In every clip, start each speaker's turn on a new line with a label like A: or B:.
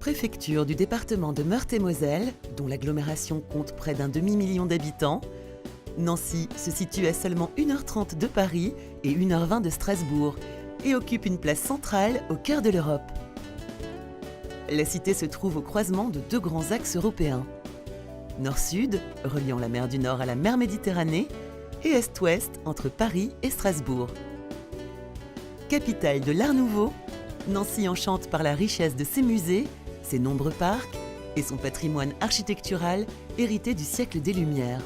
A: Préfecture du département de Meurthe-et-Moselle, dont l'agglomération compte près d'un demi-million d'habitants, Nancy se situe à seulement 1h30 de Paris et 1h20 de Strasbourg et occupe une place centrale au cœur de l'Europe. La cité se trouve au croisement de deux grands axes européens. Nord-sud, reliant la mer du Nord à la mer Méditerranée, et Est-Ouest entre Paris et Strasbourg. Capitale de l'Art nouveau, Nancy enchante par la richesse de ses musées, ses nombreux parcs et son patrimoine architectural hérité du siècle des Lumières.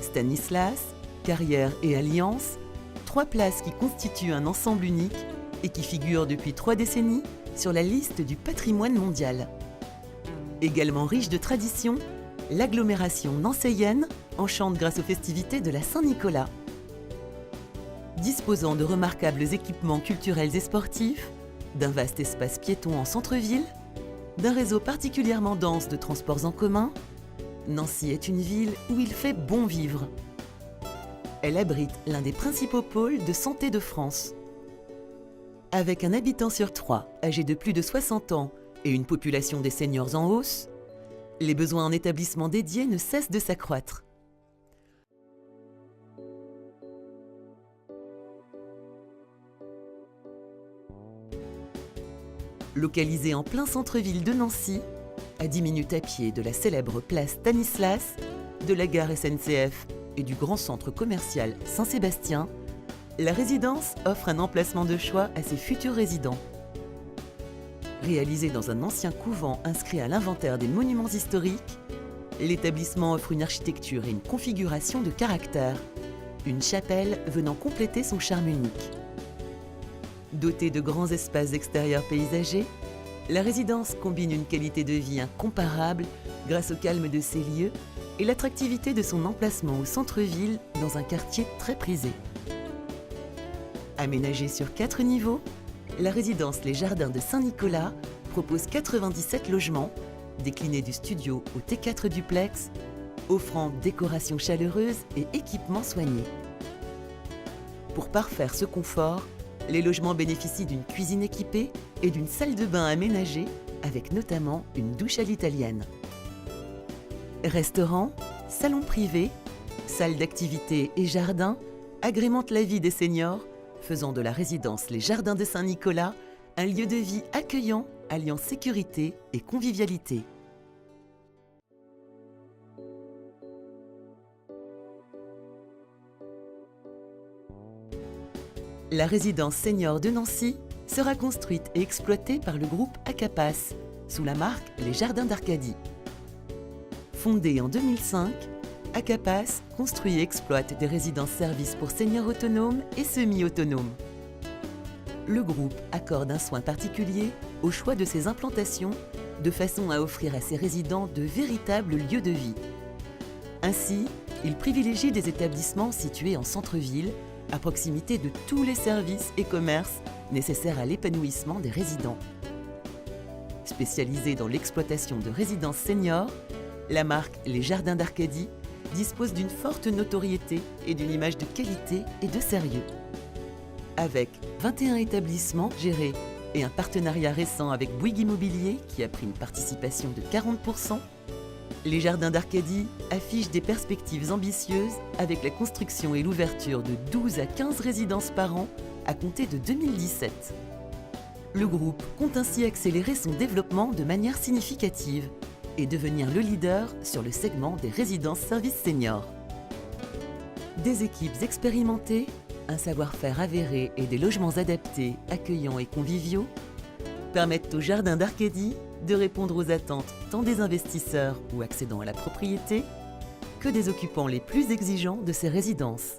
A: Stanislas, Carrière et Alliance, trois places qui constituent un ensemble unique et qui figurent depuis 3 décennies sur la liste du patrimoine mondial. Également riche de traditions, l'agglomération nancéienne enchante grâce aux festivités de la Saint-Nicolas. Disposant de remarquables équipements culturels et sportifs, d'un vaste espace piéton en centre-ville, d'un réseau particulièrement dense de transports en commun, Nancy est une ville où il fait bon vivre. Elle abrite l'un des principaux pôles de santé de France. Avec un habitant sur 3 âgé de plus de 60 ans et une population des seniors en hausse, les besoins en établissements dédiés ne cessent de s'accroître. Localisée en plein centre-ville de Nancy, à 10 minutes à pied de la célèbre place Stanislas, de la gare SNCF et du grand centre commercial Saint-Sébastien, la résidence offre un emplacement de choix à ses futurs résidents. Réalisé dans un ancien couvent inscrit à l'inventaire des monuments historiques, l'établissement offre une architecture et une configuration de caractère, une chapelle venant compléter son charme unique. Dotée de grands espaces extérieurs paysagers, la résidence combine une qualité de vie incomparable grâce au calme de ses lieux et l'attractivité de son emplacement au centre-ville dans un quartier très prisé. Aménagée sur 4 niveaux, la résidence Les Jardins de Saint-Nicolas propose 97 logements, déclinés du studio au T4 duplex, offrant décoration chaleureuse et équipements soignés. Pour parfaire ce confort, les logements bénéficient d'une cuisine équipée et d'une salle de bain aménagée, avec notamment une douche à l'italienne. Restaurants, salons privés, salles d'activité et jardins agrémentent la vie des seniors, faisant de la résidence Les Jardins de Saint-Nicolas un lieu de vie accueillant, alliant sécurité et convivialité. La résidence senior de Nancy sera construite et exploitée par le groupe Acapas, sous la marque Les Jardins d'Arcadie. Fondée en 2005, Acapas construit et exploite des résidences-services pour seniors autonomes et semi-autonomes. Le groupe accorde un soin particulier au choix de ses implantations, de façon à offrir à ses résidents de véritables lieux de vie. Ainsi, il privilégie des établissements situés en centre-ville, à proximité de tous les services et commerces nécessaires à l'épanouissement des résidents. Spécialisée dans l'exploitation de résidences seniors, la marque Les Jardins d'Arcadie dispose d'une forte notoriété et d'une image de qualité et de sérieux. Avec 21 établissements gérés et un partenariat récent avec Bouygues Immobilier qui a pris une participation de 40%, Les Jardins d'Arcadie affichent des perspectives ambitieuses avec la construction et l'ouverture de 12 à 15 résidences par an à compter de 2017. Le groupe compte ainsi accélérer son développement de manière significative et devenir le leader sur le segment des résidences-services seniors. Des équipes expérimentées, un savoir-faire avéré et des logements adaptés, accueillants et conviviaux permettent aux Jardins d'Arcadie de répondre aux attentes tant des investisseurs ou accédant à la propriété que des occupants les plus exigeants de ces résidences.